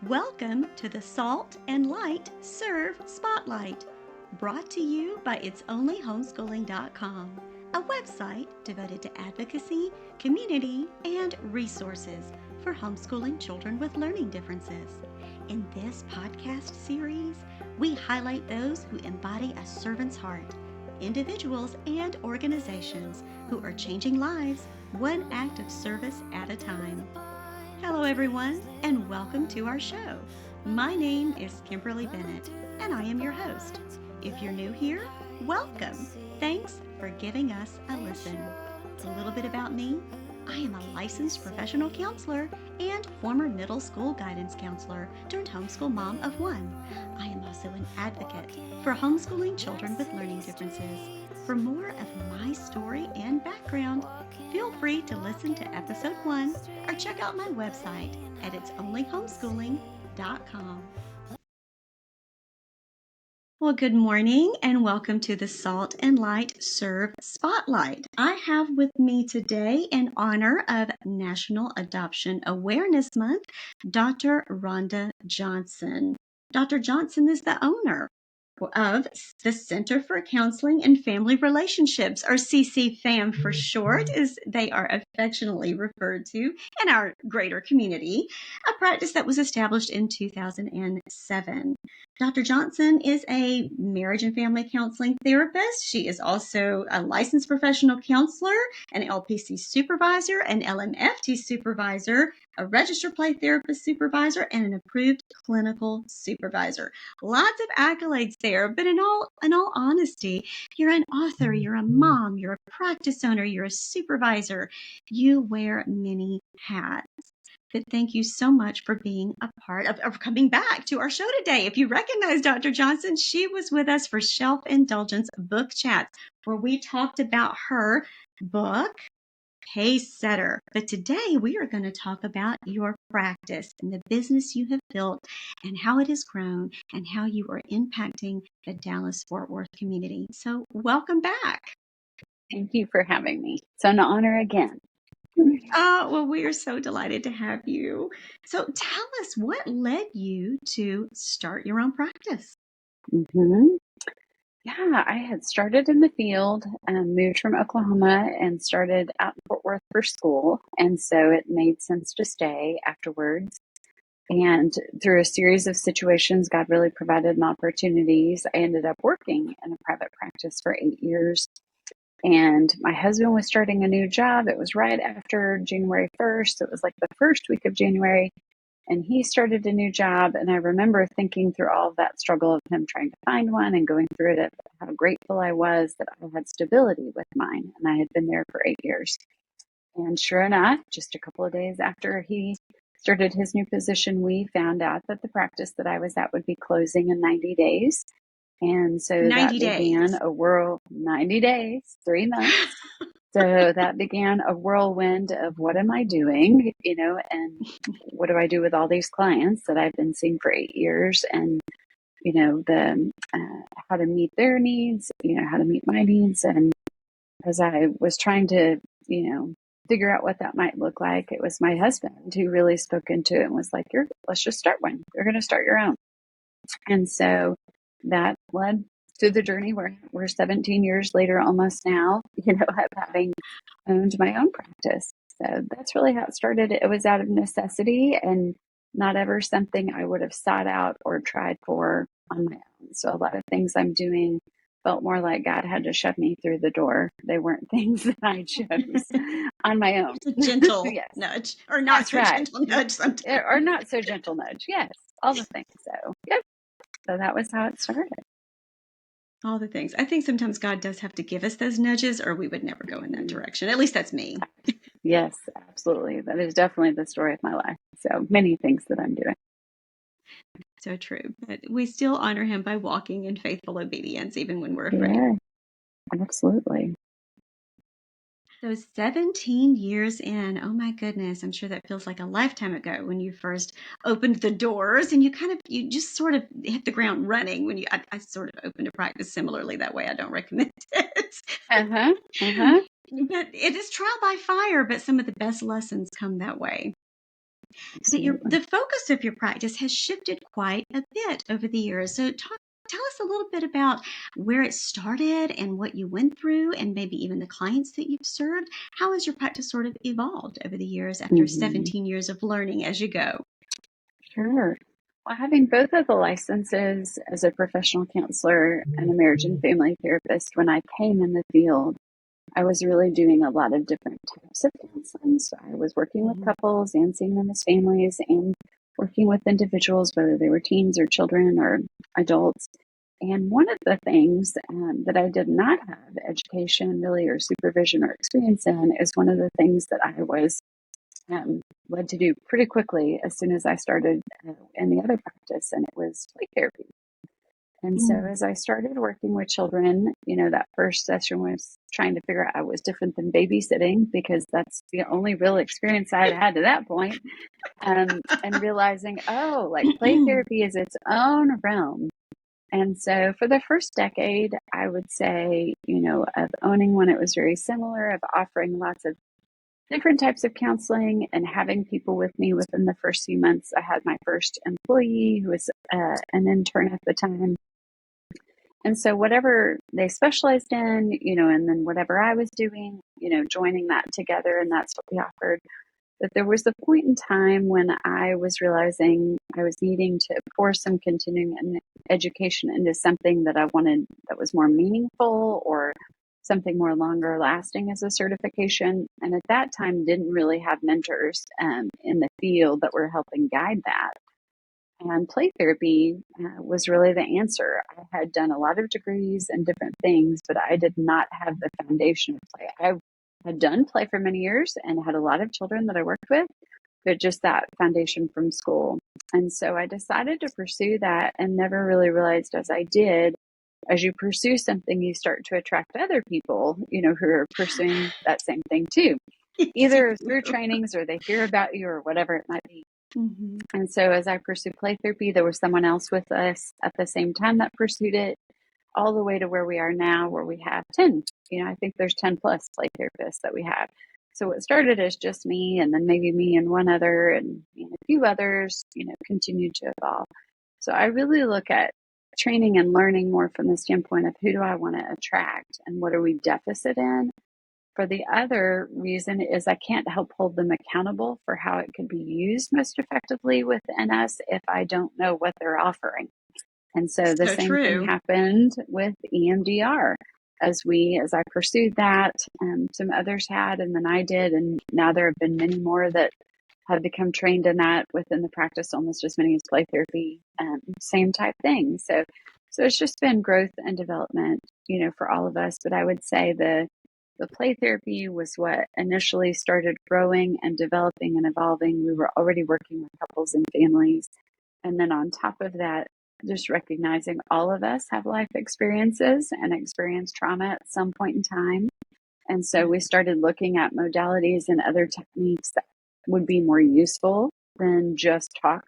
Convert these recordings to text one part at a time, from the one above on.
Welcome to the Salt and Light Serve Spotlight, brought to you by itsonlyhomeschooling.com, a website devoted to advocacy, community, and resources for homeschooling children with learning differences. In this podcast series, we highlight those who embody a servant's heart, individuals and organizations who are changing lives one act of service at a time. Hello, everyone, and welcome to our show. My name is Kimberly Bennett, and I am your host. If you're new here, welcome. Thanks for giving us a listen. A little bit about me. I am a licensed professional counselor and former middle school guidance counselor turned homeschool mom of one. I am also an advocate for homeschooling children with learning differences. For more of my story and background, feel free to listen to episode 1 or check out my website at itsonlyhomeschooling.com. Well, good morning and welcome to the Salt and Light Serve Spotlight. I have with me today, in honor of National Adoption Awareness Month, Dr. Rhonda Johnson. Dr. Johnson is the owner of the Center for Counseling and Family Relationships, or CCFAM for short, as they are affectionately referred to in our greater community, a practice that was established in 2007. Dr. Johnson is a marriage and family counseling therapist. She is also a licensed professional counselor, an LPC supervisor, an LMFT supervisor, a registered play therapist supervisor, and an approved clinical supervisor. Lots of accolades there, but in all honesty, you're an author, you're a mom, you're a practice owner, you're a supervisor. You wear many hats. But thank you so much for being a part of coming back to our show today. If you recognize Dr. Johnson, she was with us for Shelf Indulgence Book Chats, where we talked about her book, Pace Setter. But today we are going to talk about your practice and the business you have built and how it has grown and how you are impacting the Dallas-Fort Worth community. So welcome back. Thank you for having me. It's an honor again. Oh, well, we are so delighted to have you. So tell us, what led you to start your own practice? Yeah, I had started in the field, moved from Oklahoma and started out in Fort Worth for school. And so it made sense to stay afterwards. And through a series of situations, God really provided opportunities. I ended up working in a private practice for 8 years. And my husband was starting a new job. It was right after January 1st. It was like the first week of January. And he started a new job. And I remember thinking through all of that struggle of him trying to find one and going through it, how grateful I was that I had stability with mine. And I had been there for 8 years. And sure enough, just a couple of days after he started his new position, we found out that the practice that I was at would be closing in 90 days. And so 90 that days. began 90 days, 3 months. So that began a whirlwind of what am I doing, and what do I do with all these clients that I've been seeing for 8 years, and, how to meet their needs, how to meet my needs. And as I was trying to, figure out what that might look like, it was my husband who really spoke into it and was like, let's just start one. You're going to start your own. And so that led to the journey where we're 17 years later, almost now, of having owned my own practice. So that's really how it started. It was out of necessity and not ever something I would have sought out or tried for on my own. So a lot of things I'm doing felt more like God had to shove me through the door. They weren't things that I chose on my own. It's a gentle Yes. nudge, or not That's so right. gentle nudge sometimes. Or not so gentle nudge. Yes, all the things. So, yep. So that was how it started. All the things. I think sometimes God does have to give us those nudges, or we would never go in that direction. At least that's me. Yes, absolutely. That is definitely the story of my life. So many things that I'm doing. So true. But we still honor him by walking in faithful obedience, even when we're afraid. Yeah, absolutely. So 17 years in, oh my goodness, I'm sure that feels like a lifetime ago when you first opened the doors, and you just sort of hit the ground running when I sort of opened a practice similarly that way. I don't recommend it. But it is trial by fire, but some of the best lessons come that way. So Absolutely. the focus of your practice has shifted quite a bit over the years. So tell us a little bit about where it started and what you went through, and maybe even the clients that you've served. How has your practice sort of evolved over the years after Hmm. 17 years of learning as you go? Sure. Well, having both of the licenses as a professional counselor and a marriage and family therapist, when I came in the field, I was really doing a lot of different types of counseling. So I was working with Mhm. couples and seeing them as families and working with individuals, whether they were teens or children or adults. And one of the things that I did not have education really or supervision or experience in is one of the things that I was led to do pretty quickly as soon as I started in the other practice, and it was play therapy. And so Mm. as I started working with children, that first session was trying to figure out I was different than babysitting because that's the only real experience I had had to that point. And realizing, oh, like play therapy is its own realm. And so for the first decade, I would say, of owning one, it was very similar, of offering lots of different types of counseling and having people with me within the first few months. I had my first employee who was an intern at the time. And so whatever they specialized in, and then whatever I was doing, joining that together, and that's what we offered. But there was a point in time when I was realizing I was needing to pour some continuing education into something that I wanted that was more meaningful or something more longer lasting as a certification. And at that time, didn't really have mentors in the field that were helping guide that. And play therapy was really the answer. I had done a lot of degrees and different things, but I did not have the foundation of play. I had done play for many years and had a lot of children that I worked with, but just that foundation from school. And so I decided to pursue that and never really realized as I did, as you pursue something, you start to attract other people, who are pursuing that same thing too, Yes, you either through do. trainings or they hear about you or whatever it might be. Mhm. And so as I pursued play therapy, there was someone else with us at the same time that pursued it, all the way to where we are now, where we have 10. I think there's 10 plus play therapists that we have. So it started as just me, and then maybe me and one other, and a few others, continued to evolve. So I really look at training and learning more from the standpoint of who do I want to attract and what are we deficit in. For the other reason is I can't help hold them accountable for how it could be used most effectively within us if I don't know what they're offering. And so the So same thing true. happened with EMDR. As I pursued that, some others had, and then I did, and now there have been many more that have become trained in that within the practice, almost as many as play therapy, same type thing. So it's just been growth and development, for all of us. But I would say the play therapy was what initially started growing and developing and evolving. We were already working with couples and families. And then on top of that, just recognizing all of us have life experiences and experience trauma at some point in time. And so we started looking at modalities and other techniques that would be more useful than just talk,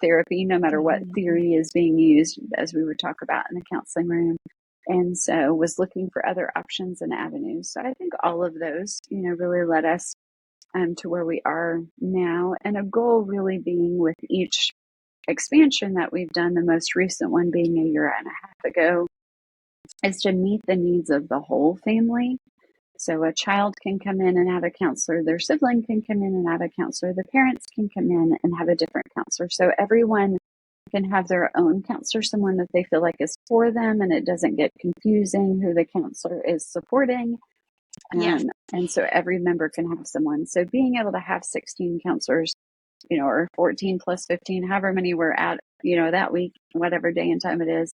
therapy, no matter what Mhm. theory is being used, as we would talk about in the counseling room. And so was looking for other options and avenues. So I think all of those, really led us to where we are now. And a goal really being with each expansion that we've done, the most recent one being a year and a half ago, is to meet the needs of the whole family. So a child can come in and have a counselor, their sibling can come in and have a counselor, the parents can come in and have a different counselor. So everyone can have their own counselor, someone that they feel like is for them, and it doesn't get confusing who the counselor is supporting. Yes. And so every member can have someone. So being able to have 16 counselors, or 14 plus 15, however many we're at, that week, whatever day and time it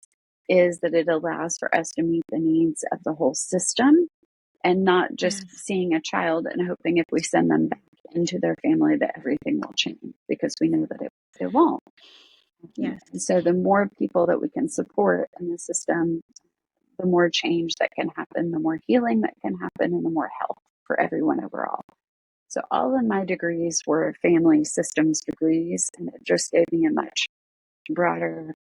is that it allows for us to meet the needs of the whole system and not just Yes. seeing a child and hoping if we send them back into their family that everything will change, because we know that it won't. Yes. And so the more people that we can support in the system, the more change that can happen, the more healing that can happen, and the more health for everyone overall. So all of my degrees were family systems degrees, and it just gave me a much broader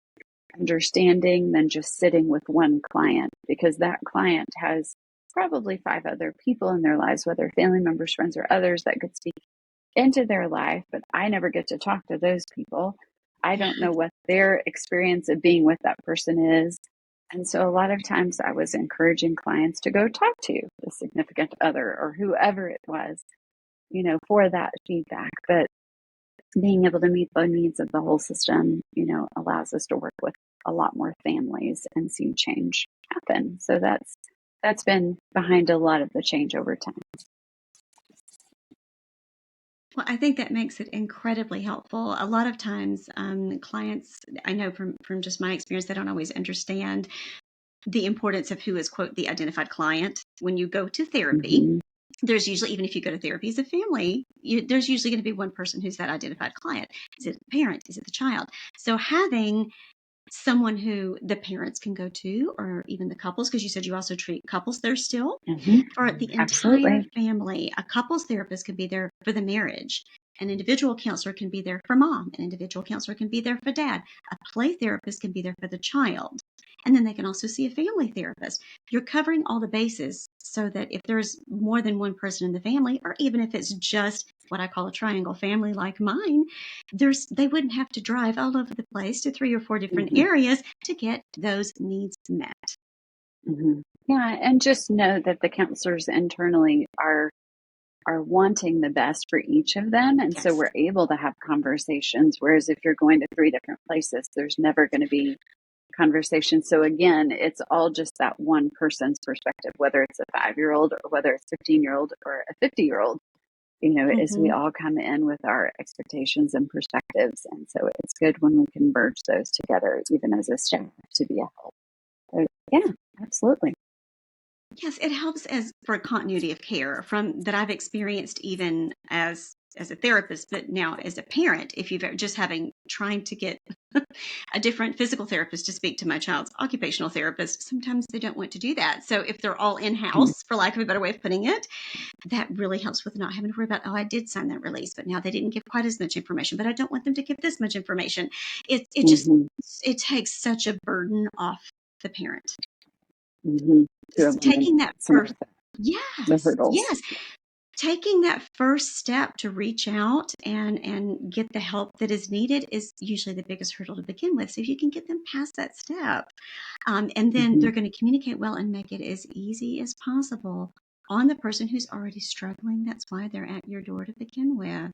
understanding than just sitting with one client, because that client has probably 5 other people in their lives, whether family members, friends, or others, that could speak into their life, but I never get to talk to those people. I don't know what their experience of being with that person is. And so a lot of times I was encouraging clients to go talk to the significant other or whoever it was, for that feedback. But being able to meet the needs of the whole system, allows us to work with a lot more families and see change happen. So that's been behind a lot of the change over time. Well, I think that makes it incredibly helpful. A lot of times, clients, I know from just my experience, they don't always understand the importance of who is, quote, the identified client. When you go to therapy, Mm-hmm. there's usually, even if you go to therapy as a family, there's usually going to be one person who's that identified client. Is it the parent? Is it the child? So having someone who the parents can go to, or even the couples, because you said you also treat couples there still, Mm-hmm. for the entire Absolutely. family. A couples therapist can be there for the marriage. An individual counselor can be there for mom. An individual counselor can be there for dad. A play therapist can be there for the child. And then they can also see a family therapist. You're covering all the bases so that if there's more than one person in the family, or even if it's just what I call a triangle family like mine, they wouldn't have to drive all over the place to 3 or 4 different Mm-hmm. areas to get those needs met. Mm-hmm. Yeah, and just know that the counselors internally are wanting the best for each of them, and so Yes. we're able to have conversations. Whereas if you're going to 3 different places, there's never going to be conversation. So again, it's all just that one person's perspective, whether it's a 5-year-old or whether it's 15-year-old or a 50-year-old. As we Mm-hmm. all come in with our expectations and perspectives, and so it's good when we can merge those together, even as a staff, to be a help. So, yeah, absolutely. Yes, it helps as for continuity of care from that I've experienced even as a therapist, but now as a parent, if you've just having trying to get a different physical therapist to speak to my child's occupational therapist, sometimes they don't want to do that. So if they're all in-house, for lack of a better way of putting it, that really helps with not having to worry about, oh, I did sign that release, but now they didn't give quite as much information, but I don't want them to give this much information. It just Mm-hmm. it takes such a burden off the parent. Mm-hmm. To eliminate Taking that some of first, yes, the hurdles. yes, taking that first step to reach out and get the help that is needed is usually the biggest hurdle to begin with. So if you can get them past that step, and then Mm-hmm. they're going to communicate well and make it as easy as possible on the person who's already struggling. That's why they're at your door to begin with.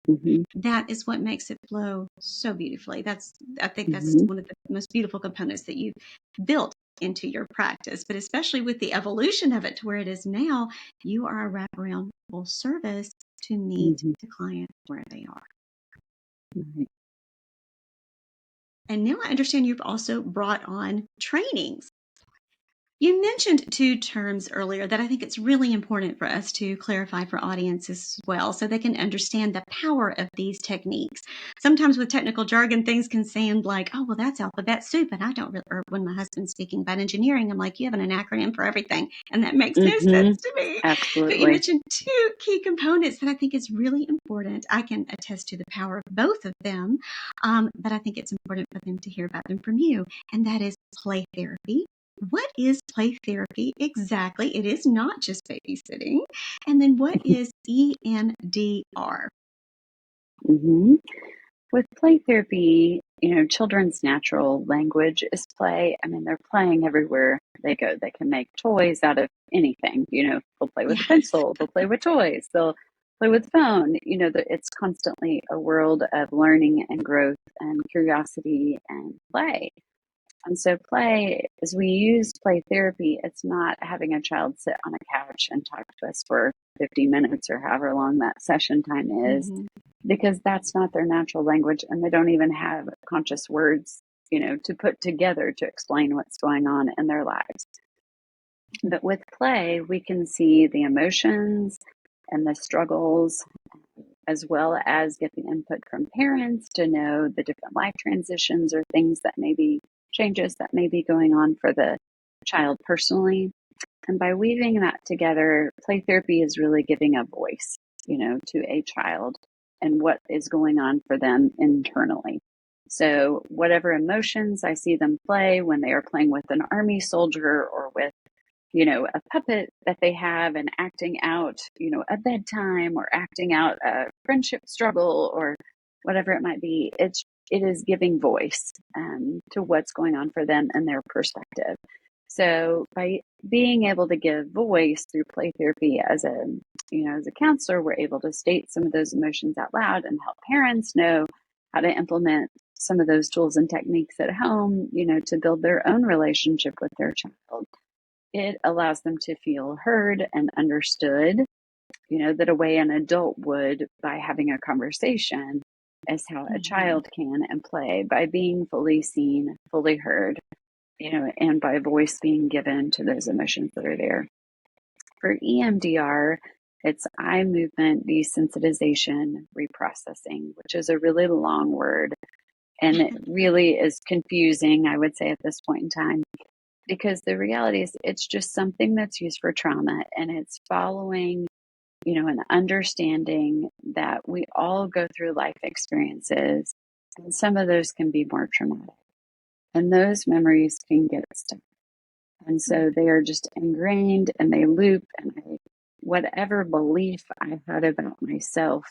Mm-hmm. That is what makes it flow so beautifully. I think that's Mm-hmm. one of the most beautiful components that you've built into your practice, but especially with the evolution of it to where it is now, you are a wraparound full service to meet Mm-hmm. the client where they are. Right. And now I understand you've also brought on trainings. You mentioned 2 terms earlier that I think it's really important for us to clarify for audiences as well, so they can understand the power of these techniques. Sometimes with technical jargon, things can sound like, oh, well, that's alphabet soup, and I don't really, or when my husband's speaking about engineering, I'm like, you have an acronym for everything, and that makes no Mm-hmm. sense to me. But you Absolutely. mentioned 2 key components that I think is really important. I can attest to the power of both of them, but I think it's important for them to hear about them from you, and that is play therapy. What is play therapy exactly? It is not just babysitting. And then what is EMDR? Mm-hmm. With play therapy, children's natural language is play. I mean, they're playing everywhere they go. They can make toys out of anything. They'll play with a Yes. pencil, they'll play with toys, they'll play with phone. It's constantly a world of learning and growth and curiosity and play. And so play, as we use play therapy, it's not having a child sit on a couch and talk to us for 50 minutes or however long that session time is, Mm-hmm. because that's not their natural language, and they don't even have conscious words, to put together to explain what's going on in their lives. But with play, we can see the emotions and the struggles, as well as get the input from parents to know the different life transitions or things that may be changes that may be going on for the child personally. And by weaving that together, play therapy is really giving a voice, to a child and what is going on for them internally. So whatever emotions I see them play when they are playing with an army soldier or with a puppet that they have and acting out, a bedtime or acting out a friendship struggle or whatever it might be. It is giving voice to what's going on for them and their perspective. So by being able to give voice through play therapy as a counselor, we're able to state some of those emotions out loud and help parents know how to implement some of those tools and techniques at home, to build their own relationship with their child. It allows them to feel heard and understood, that a way an adult would by having a conversation is how a child can and play by being fully seen, fully heard, and by voice being given to those emotions that are there. For EMDR, it's eye movement desensitization reprocessing, which is a really long word. And it really is confusing, I would say, at this point in time, because the reality is it's just something that's used for trauma, and it's following, an understanding that we all go through life experiences, and some of those can be more traumatic, and those memories can get stuck. And so they are just ingrained and they loop, and whatever belief I had about myself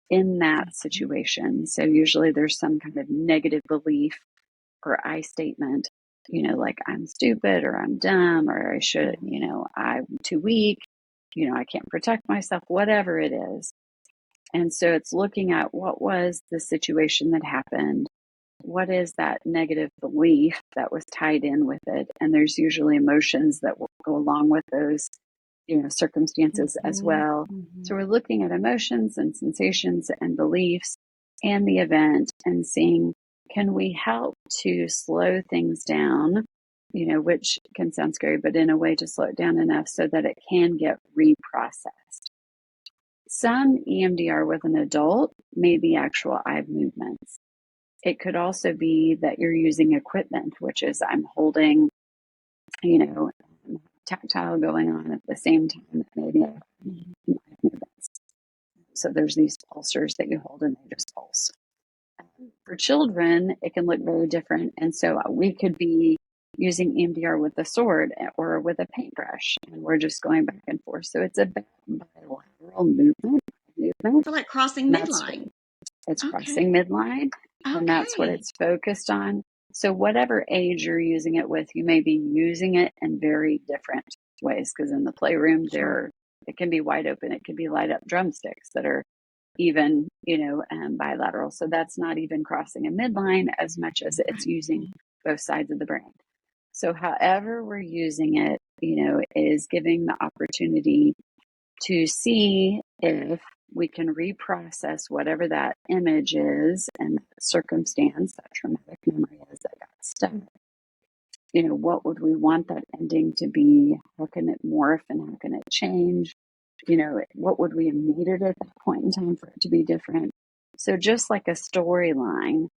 in that situation. So usually there's some kind of negative belief or I statement, like I'm stupid or I'm dumb or I should, I'm too weak, I can't protect myself, whatever it is. And so it's looking at what was the situation that happened. What is that negative belief that was tied in with it? And there's usually emotions that will go along with those, circumstances as well. So we're looking at emotions and sensations and beliefs and the event and seeing, can we help to slow things down, which can sound scary, but in a way to slow it down enough so that it can get reprocessed. Some EMDR with an adult may be actual eye movements. It could also be that you're using equipment, which is I'm holding, tactile going on at the same time that maybe I have movements. So there's these pulsers that you hold and they just pulse. For children, it can look very different. And so we could be using EMDR with a sword or with a paintbrush, and we're just going back and forth. So it's a bilateral movement. So like crossing midline. It's crossing midline, and that's what it's focused on. So whatever age you're using it with, you may be using it in very different ways, because in the playroom, it can be wide open. It can be light up drumsticks that are even, bilateral. So that's not even crossing a midline as much as it's using both sides of the brain. So however we're using it, is giving the opportunity to see if we can reprocess whatever that image is and that circumstance, that traumatic memory is that got stuck. What would we want that ending to be? How can it morph and how can it change? What would we have needed at that point in time for it to be different? So just like a storyline,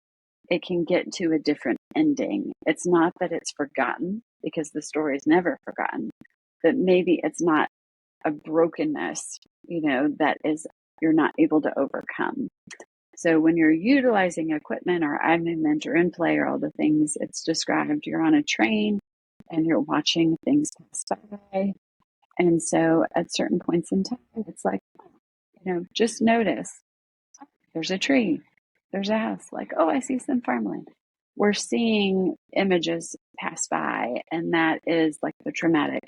it can get to a different ending. It's not that it's forgotten, because the story is never forgotten, but maybe it's not a brokenness, that is you're not able to overcome. So when you're utilizing equipment or eye movement or in play or all the things it's described, you're on a train and you're watching things pass by. And so at certain points in time, it's like, just notice there's a tree, there's a house, like, oh, I see some farmland. We're seeing images pass by, and that is like the traumatic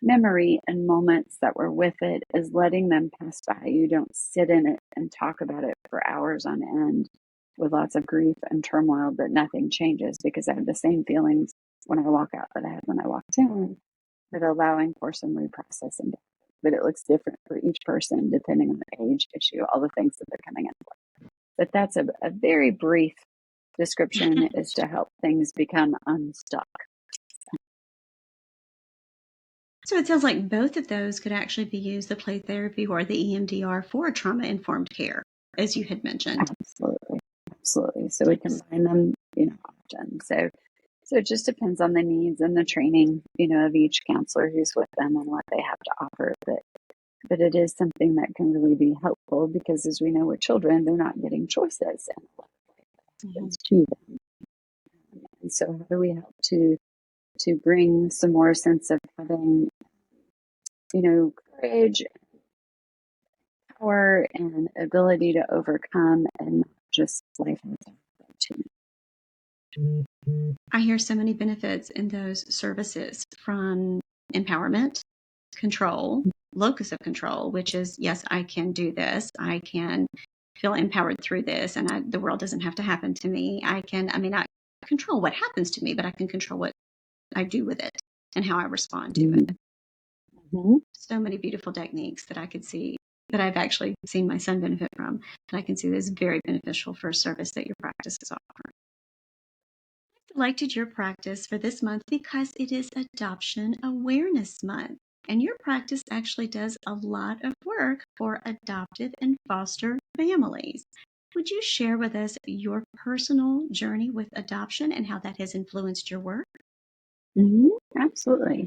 memory and moments that were with it is letting them pass by. You don't sit in it and talk about it for hours on end with lots of grief and turmoil, but nothing changes, because I have the same feelings when I walk out that I had when I walked in, but allowing for some reprocessing. But it looks different for each person depending on the age, issue, all the things that they're coming in. But that's a very brief description is to help things become unstuck. So it sounds like both of those could actually be used, the play therapy or the EMDR, for trauma-informed care, as you had mentioned. Absolutely. So we combine them, often. So it just depends on the needs and the training, of each counselor who's with them and what they have to offer. But it is something that can really be helpful, because as we know with children, they're not getting choices and a lot of happens to them. And so how do we help to bring some more sense of having courage, power, and ability to overcome, and not just life has happened to me. I hear so many benefits in those services, from empowerment, control, locus of control, which is, yes, I can do this. I can feel empowered through this, and the world doesn't have to happen to me. I not control what happens to me, but I can control what I do with it and how I respond to it. Mm-hmm. So many beautiful techniques that I could see, that I've actually seen my son benefit from, and I can see this very beneficial for a service that your practice is offering. I selected your practice for this month because it is Adoption Awareness Month, and your practice actually does a lot of work for adoptive and foster families. Would you share with us your personal journey with adoption and how that has influenced your work? Mm-hmm. Absolutely.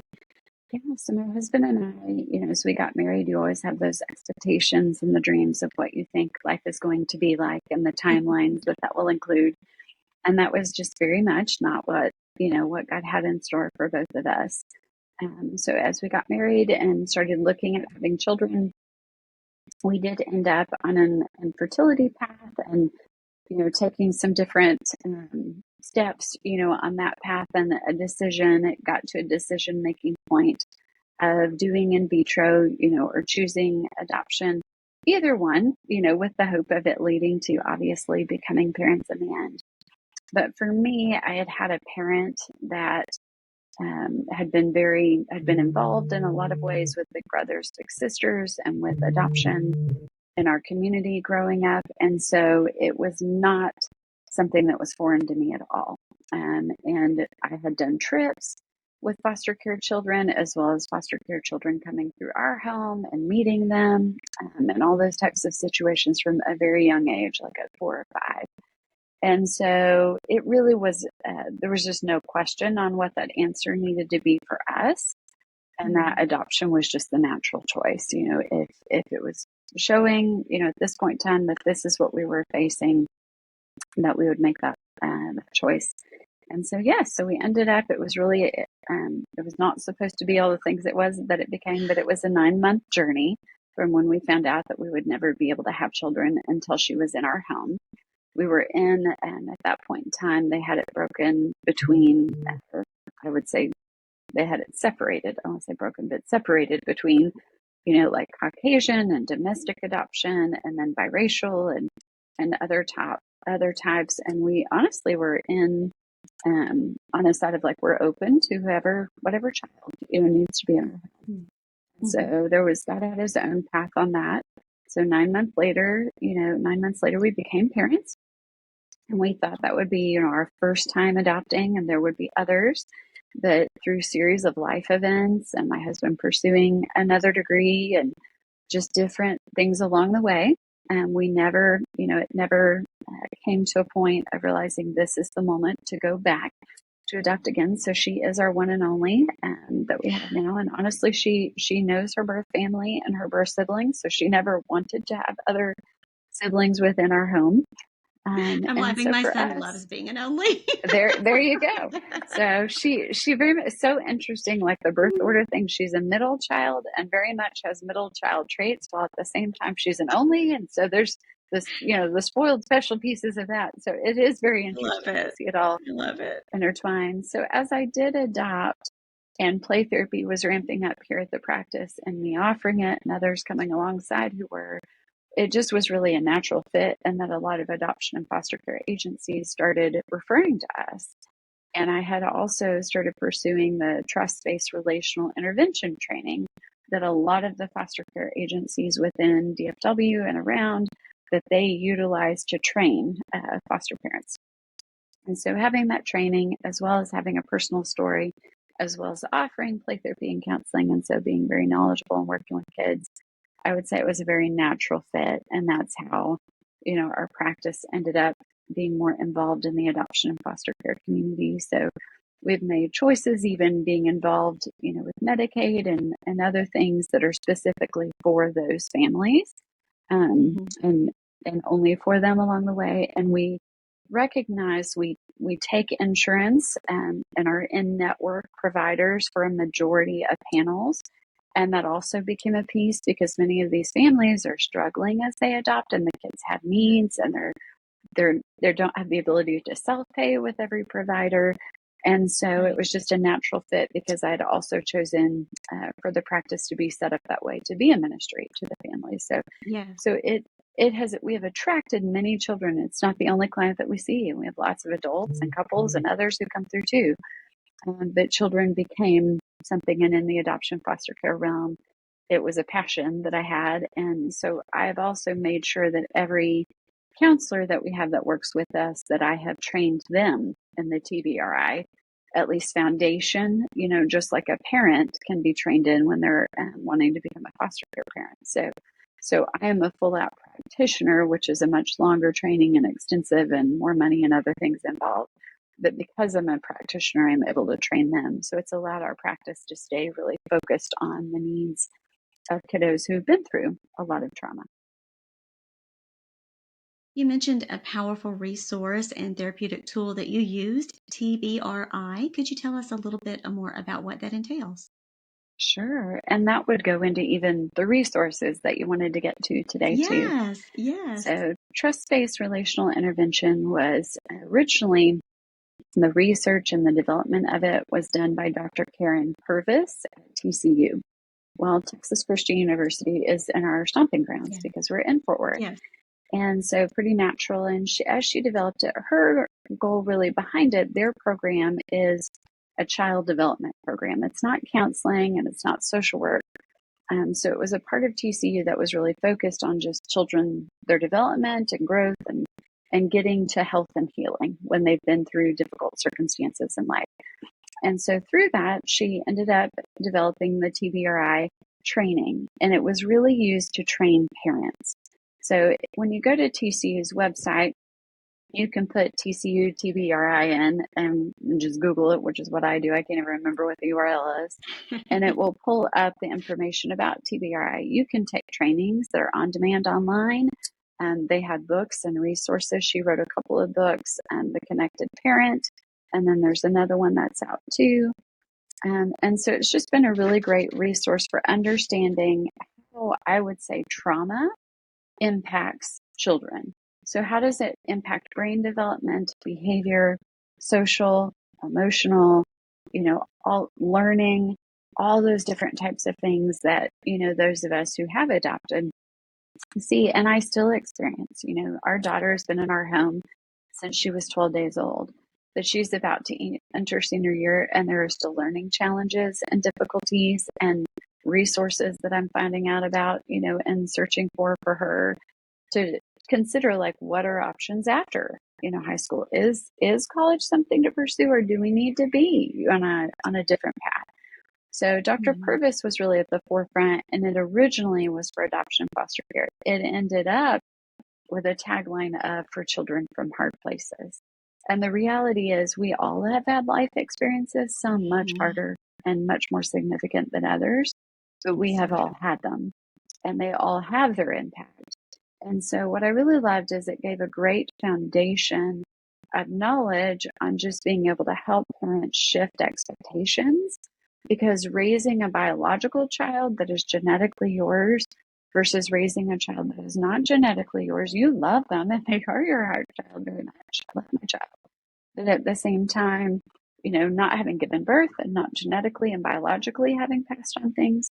Yeah, so my husband and I, as we got married, you always have those expectations and the dreams of what you think life is going to be like and the timelines that will include. And that was just very much not what God had in store for both of us. So as we got married and started looking at having children, we did end up on an infertility path, and taking some different steps, on that path, and it got to a decision making point of doing in vitro, or choosing adoption, either one, with the hope of it leading to obviously becoming parents in the end. But for me, I had a parent that had been involved in a lot of ways with big brothers, big sisters, and with adoption in our community growing up. And so it was not something that was foreign to me at all. And I had done trips with foster care children, as well as foster care children coming through our home and meeting them, and all those types of situations from a very young age, like at 4 or 5. And so it really was, there was just no question on what that answer needed to be for us. And that adoption was just the natural choice. If it was showing, at this point in time that this is what we were facing, that we would make that choice. And so, yes, so we ended up, it was really, it was not supposed to be all the things it was that it became, but it was a 9-month journey from when we found out that we would never be able to have children until she was in our home. We were in, and at that point in time, they had it broken between, I would say, they had it separated. I won't say broken, but separated between, like Caucasian and domestic adoption, and then biracial and other types. And we honestly were in, on a side of like, we're open to whatever child needs to be in our home. Mm-hmm. So God had his own path on that. So 9 months later, we became parents, and we thought that would be, our first time adopting, and there would be others. But through a series of life events and my husband pursuing another degree and just different things along the way, we never, it never came to a point of realizing this is the moment to go back to adopt again. So she is our one and only that we have now. And honestly, she knows her birth family and her birth siblings. So she never wanted to have other siblings within our home. I'm laughing. So my son loves being an only. there you go. So she very much, so interesting, like the birth order thing. She's a middle child and very much has middle child traits, while at the same time she's an only. And so there's this, the spoiled special pieces of that. So it is very interesting to see it all intertwined. So as I did adopt, and play therapy was ramping up here at the practice, and me offering it and others coming alongside who were, it just was really a natural fit, and that a lot of adoption and foster care agencies started referring to us. And I had also started pursuing the trust-based relational intervention training that a lot of the foster care agencies within DFW and around, that they utilize to train foster parents. And so having that training, as well as having a personal story, as well as offering play therapy and counseling, and so being very knowledgeable and working with kids, I would say it was a very natural fit. And that's how, our practice ended up being more involved in the adoption and foster care community. So we've made choices, even being involved, with Medicaid and other things that are specifically for those families, and only for them along the way. And we recognize we take insurance and are in network providers for a majority of panels. And that also became a piece because many of these families are struggling as they adopt, and the kids have needs, and they don't have the ability to self-pay with every provider. And so it Right. was just a natural fit because I'd also chosen for the practice to be set up that way, to be a ministry to the family. Yes. So we have attracted many children. It's not the only client that we see. We have lots of adults and couples and others who come through too. But children became something, and in the adoption foster care realm, it was a passion that I had. And so I've also made sure that every counselor that we have that works with us, that I have trained them in the TBRI, at least foundation, just like a parent can be trained in when they're wanting to become a foster care parent. So I am a full out practitioner, which is a much longer training and extensive and more money and other things involved. But because I'm a practitioner, I'm able to train them. So it's allowed our practice to stay really focused on the needs of kiddos who've been through a lot of trauma. You mentioned a powerful resource and therapeutic tool that you used, TBRI. Could you tell us a little bit more about what that entails? Sure. And that would go into even the resources that you wanted to get to today, too. Yes, yes. So, trust-based relational intervention was originally, the research and the development of it was done by Dr. Karen Purvis at TCU. Well, Texas Christian University is in our stomping grounds Yeah. because we're in Fort Worth. Yes. And so pretty natural. And as she developed it, her goal really behind it, their program is a child development program. It's not counseling and it's not social work. So it was a part of TCU that was really focused on just children, their development and growth, and getting to health and healing when they've been through difficult circumstances in life. And so through that, she ended up developing the TBRI training, and it was really used to train parents. So when you go to TCU's website, you can put TCU TBRI in and just Google it, which is what I do. I can't even remember what the URL is. And it will pull up the information about TBRI. You can take trainings that are on demand online. They had books and resources. She wrote a couple of books, The Connected Parent, and then there's another one that's out too. And so it's just been a really great resource for understanding how I would say trauma impacts children. So how does it impact brain development, behavior, social, emotional, all learning, all those different types of things that, those of us who have adopted see, and I still experience. Our daughter has been in our home since she was 12 days old, but she's about to enter senior year, and there are still learning challenges and difficulties and resources that I'm finding out about, and searching for her to consider, like, what are options after, high school. Is college something to pursue, or do we need to be on a different path? So Dr. Mhm. Purvis was really at the forefront, and it originally was for adoption foster care. It ended up with a tagline of "for children from hard places." And the reality is we all have had life experiences, some much Mhm. harder and much more significant than others, but we So have all true. had them, and they all have their impact. And so what I really loved is it gave a great foundation of knowledge on just being able to help parents shift expectations, because raising a biological child that is genetically yours versus raising a child that is not genetically yours, you love them and they are your heart child very much. I love my child. But at the same time, not having given birth and not genetically and biologically having passed on things,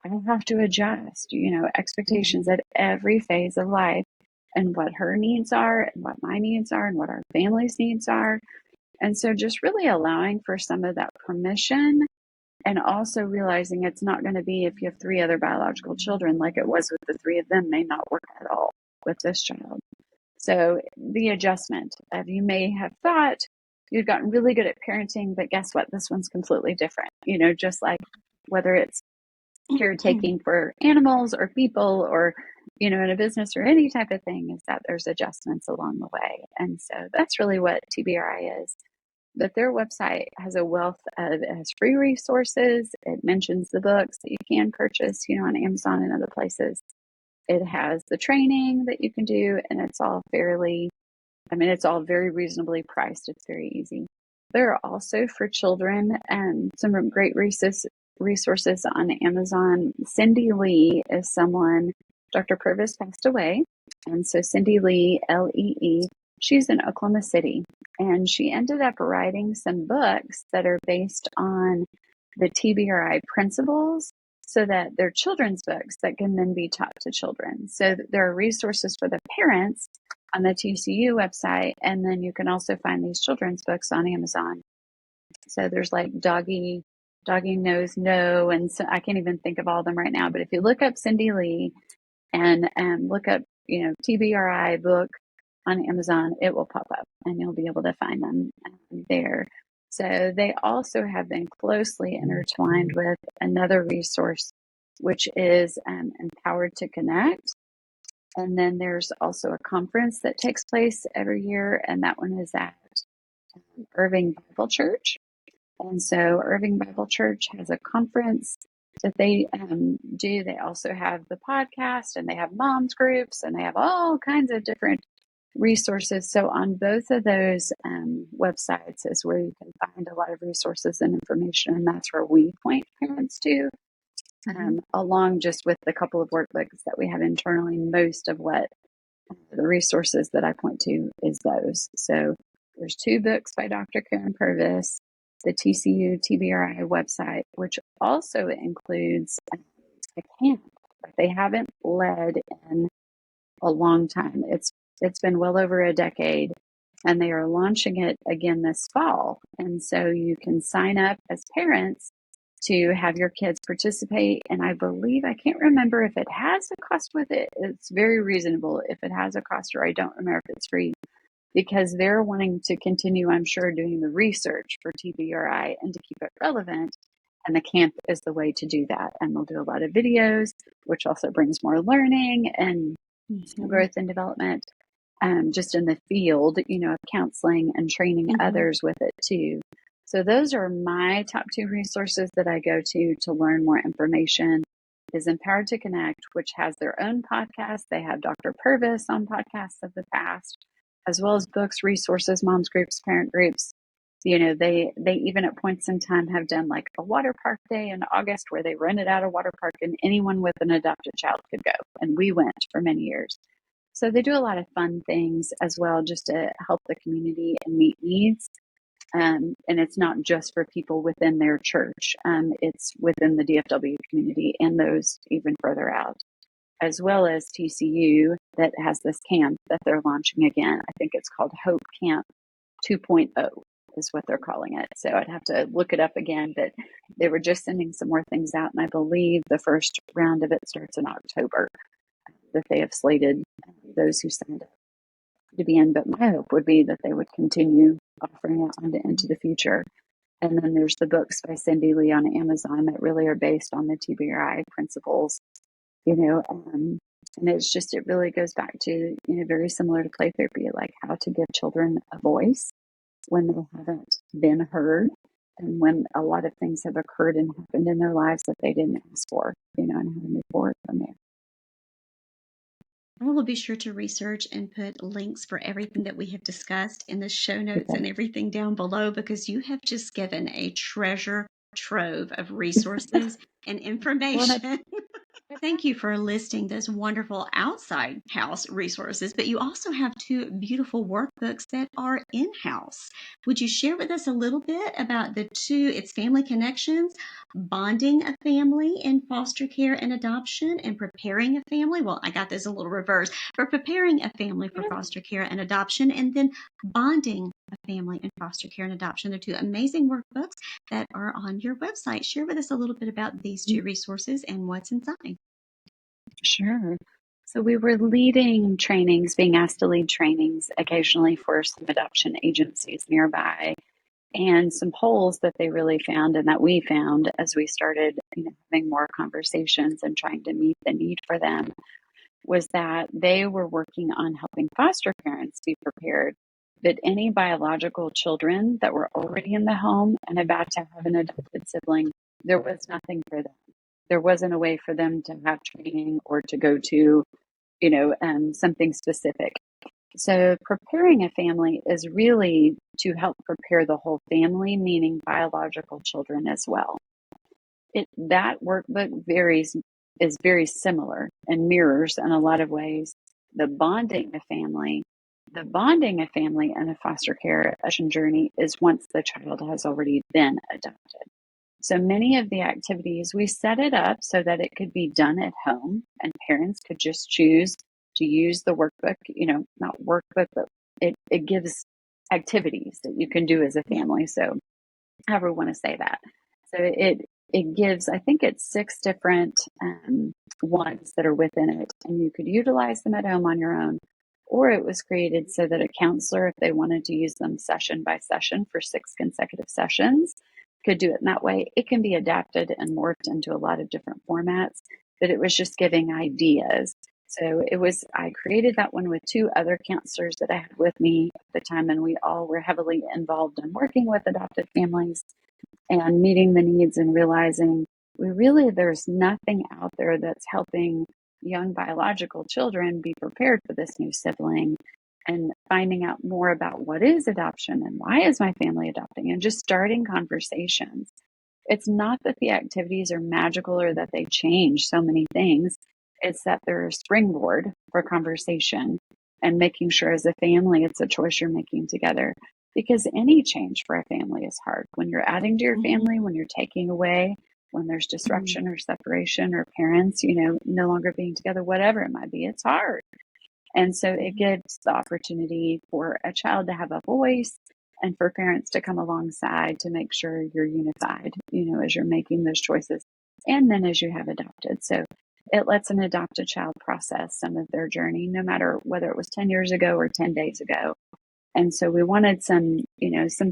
I have to adjust, expectations Mhm. at every phase of life, and what her needs are and what my needs are and what our family's needs are. And so just really allowing for some of that permission, and also realizing it's not going to be, if you have three other biological children, like it was with the three of them, may not work at all with this child. So the adjustment of, you may have thought you'd gotten really good at parenting, but guess what? This one's completely different. Just like whether it's caretaking for animals or people, or, in a business or any type of thing, is that there's adjustments along the way. And so that's really what TBRI is. But their website has a wealth of, it has free resources. It mentions the books that you can purchase, on Amazon and other places. It has the training that you can do, and it's all it's all very reasonably priced. It's very easy. There are also for children some great resources on Amazon. Cindy Lee is someone, Dr. Purvis passed away. And so Cindy Lee, Lee, she's in Oklahoma City. And she ended up writing some books that are based on the TBRI principles, so that they're children's books that can then be taught to children. So there are resources for the parents on the TCU website. And then you can also find these children's books on Amazon. So there's like Doggy Knows No, and so I can't even think of all of them right now. But if you look up Cindy Lee and look up, TBRI book on Amazon, it will pop up and you'll be able to find them there. So they also have been closely intertwined with another resource, which is Empowered to Connect. And then there's also a conference that takes place every year, and that one is at Irving Bible Church. And so Irving Bible Church has a conference that they do. They also have the podcast, and they have moms groups, and they have all kinds of different resources. So on both of those websites is where you can find a lot of resources and information, and that's where we point parents to, along just with the couple of workbooks that we have internally. Most of what the resources that I point to is those. So there's 2 books by Dr. Karen Purvis, the TCU TBRI website, which also includes a camp that they haven't led in a long time. It's been well over a decade, and they are launching it again this fall. And so you can sign up as parents to have your kids participate. And I believe, I can't remember if it has a cost with it. It's very reasonable if it has a cost, or I don't remember if it's free, because they're wanting to continue, I'm sure, doing the research for TBRI and to keep it relevant. And the camp is the way to do that. And they'll do a lot of videos, which also brings more learning and growth and development, just in the field, of counseling and training others with it too. So those are my top 2 resources that I go to learn more information. Is Empowered to Connect, which has their own podcast. They have Dr. Purvis on podcasts of the past, as well as books, resources, moms groups, parent groups. They even at points in time have done like a water park day in August where they rented out a water park and anyone with an adopted child could go. And we went for many years. So they do a lot of fun things as well, just to help the community and meet needs. And it's not just for people within their church. It's within the DFW community and those even further out, as well as TCU that has this camp that they're launching again. I think it's called Hope Camp 2.0 is what they're calling it. So I'd have to look it up again, but they were just sending some more things out. And I believe the first round of it starts in October, that they have slated those who signed up to be in. But my hope would be that they would continue offering it on into the future. And then there's the books by Cindy Lee on Amazon that really are based on the TBRI principles, and it's just, it really goes back to, very similar to play therapy, like how to give children a voice when they haven't been heard, and when a lot of things have occurred and happened in their lives that they didn't ask for, and how to move forward from there. I will be sure to research and put links for everything that we have discussed in the show notes and everything down below, because you have just given a treasure trove of resources and information. Thank you for listing those wonderful outside house resources, but you also have 2 beautiful workbooks that are in-house. Would you share with us a little bit about the 2? It's Family Connections, Bonding a Family in Foster Care and Adoption, and Preparing a Family. Well, I got this a little reversed. For Preparing a Family for Foster Care and Adoption, and then Bonding a Family in Foster Care and Adoption. They're 2 amazing workbooks that are on your website. Share with us a little bit about these 2 resources and what's inside. Sure. So we were leading trainings, being asked to lead trainings occasionally for some adoption agencies nearby, and some polls that they really found and that we found as we started having more conversations and trying to meet the need for them, was that they were working on helping foster parents be prepared that any biological children that were already in the home and about to have an adopted sibling, there was nothing for them. There wasn't a way for them to have training or to go to, something specific. So preparing a family is really to help prepare the whole family, meaning biological children as well. that workbook is very similar and mirrors in a lot of ways the bonding of family. The bonding of family and a foster care adoption journey is once the child has already been adopted. So many of the activities, we set it up so that it could be done at home and parents could just choose to use the workbook, not workbook, but it gives activities that you can do as a family. So however we want to say that. So it gives, I think it's 6 different ones that are within it, and you could utilize them at home on your own, or it was created so that a counselor, if they wanted to use them session by session for 6 consecutive sessions, could do it in that way. It can be adapted and morphed into a lot of different formats, but it was just giving ideas. So I created that one with 2 other counselors that I had with me at the time, and we all were heavily involved in working with adopted families and meeting the needs and realizing there's nothing out there that's helping young biological children be prepared for this new sibling and finding out more about what is adoption and why is my family adopting and just starting conversations. It's not that the activities are magical or that they change so many things. It's that they're a springboard for conversation and making sure as a family, it's a choice you're making together. Because any change for a family is hard. When you're adding to your family, when you're taking away, when there's disruption or separation or parents, no longer being together, whatever it might be, it's hard. And so it gives the opportunity for a child to have a voice and for parents to come alongside to make sure you're unified, as you're making those choices and then as you have adopted. So it lets an adopted child process some of their journey, no matter whether it was 10 years ago or 10 days ago. And so we wanted some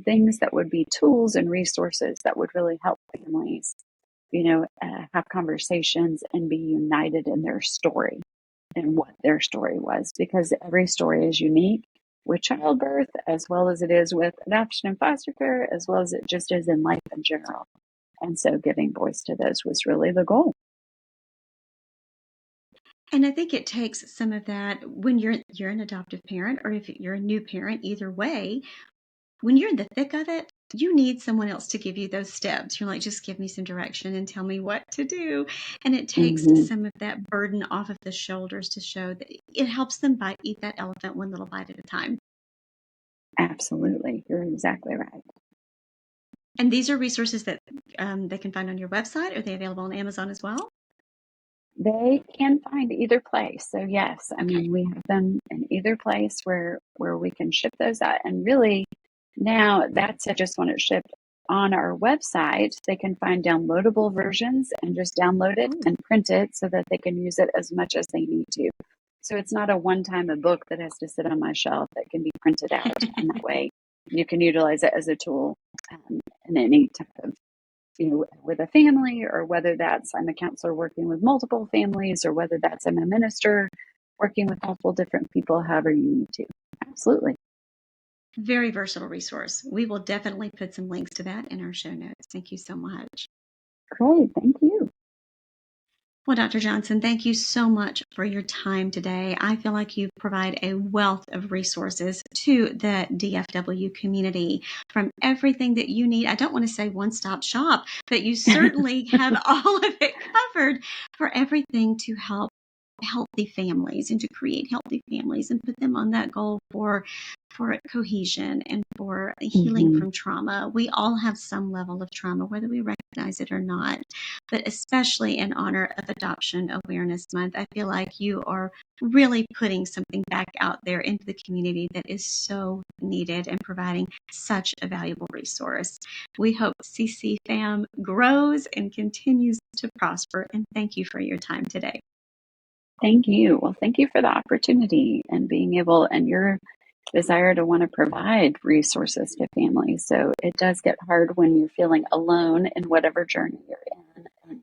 things that would be tools and resources that would really help families, have conversations and be united in their story and what their story was, because every story is unique with childbirth, as well as it is with adoption and foster care, as well as it just is in life in general. And so giving voice to those was really the goal. And I think it takes some of that when you're an adoptive parent, or if you're a new parent, either way, when you're in the thick of it, you need someone else to give you those steps. You're like, just give me some direction and tell me what to do. And it takes some of that burden off of the shoulders to show that it helps them eat that elephant one little bite at a time. Absolutely. You're exactly right. And these are resources that they can find on your website. Are they available on Amazon as well? They can find either place. So yes, I mean, we have them in either place where we can ship those out. And really now that's just when it's shipped on our website, they can find downloadable versions and just download it and print it so that they can use it as much as they need to. So it's not a one-time book that has to sit on my shelf that can be printed out. And that way you can utilize it as a tool in any type of with a family, or whether that's I'm a counselor working with multiple families, or whether that's I'm a minister working with multiple different people, however you need to. Absolutely. Very versatile resource. We will definitely put some links to that in our show notes. Thank you so much. Great. Thank you. Well, Dr. Johnson, thank you so much for your time today. I feel like you provide a wealth of resources to the DFW community, from everything that you need. I don't want to say one-stop shop, but you certainly have all of it covered for everything to help healthy families and to create healthy families and put them on that goal for cohesion and for healing from trauma. We all have some level of trauma, whether we recognize it or not. But especially in honor of Adoption Awareness Month, I feel like you are really putting something back out there into the community that is so needed and providing such a valuable resource. We hope CCFAM grows and continues to prosper. And thank you for your time today. Thank you. Well, thank you for the opportunity and being able, and your desire to want to provide resources to families. So it does get hard when you're feeling alone in whatever journey you're in. And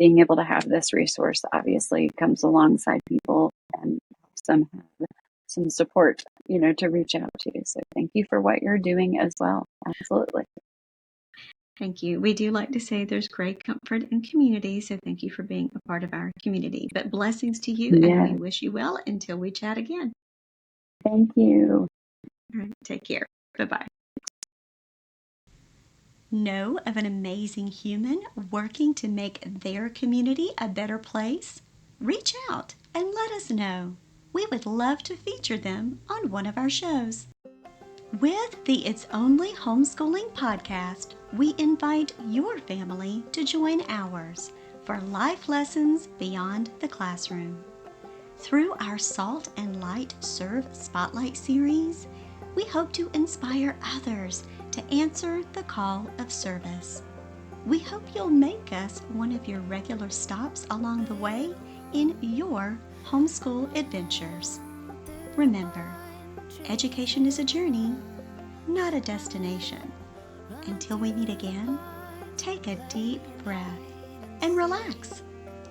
being able to have this resource obviously comes alongside people and helps them have some support, to reach out to. So thank you for what you're doing as well. Absolutely. Thank you. We do like to say there's great comfort in community, so thank you for being a part of our community. But blessings to you, and we wish you well until we chat again. Thank you. All right, take care. Bye-bye. Know of an amazing human working to make their community a better place? Reach out and let us know. We would love to feature them on one of our shows. With the It's Only Homeschooling podcast, we invite your family to join ours for life lessons beyond the classroom. Through our Salt and Light Serve Spotlight series, we hope to inspire others to answer the call of service. We hope you'll make us one of your regular stops along the way in your homeschool adventures. Remember, education is a journey, not a destination. Until we meet again, take a deep breath and relax.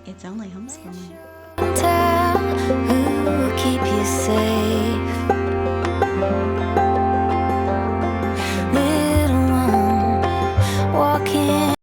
It's only homeschooling. Tell who will keep you safe.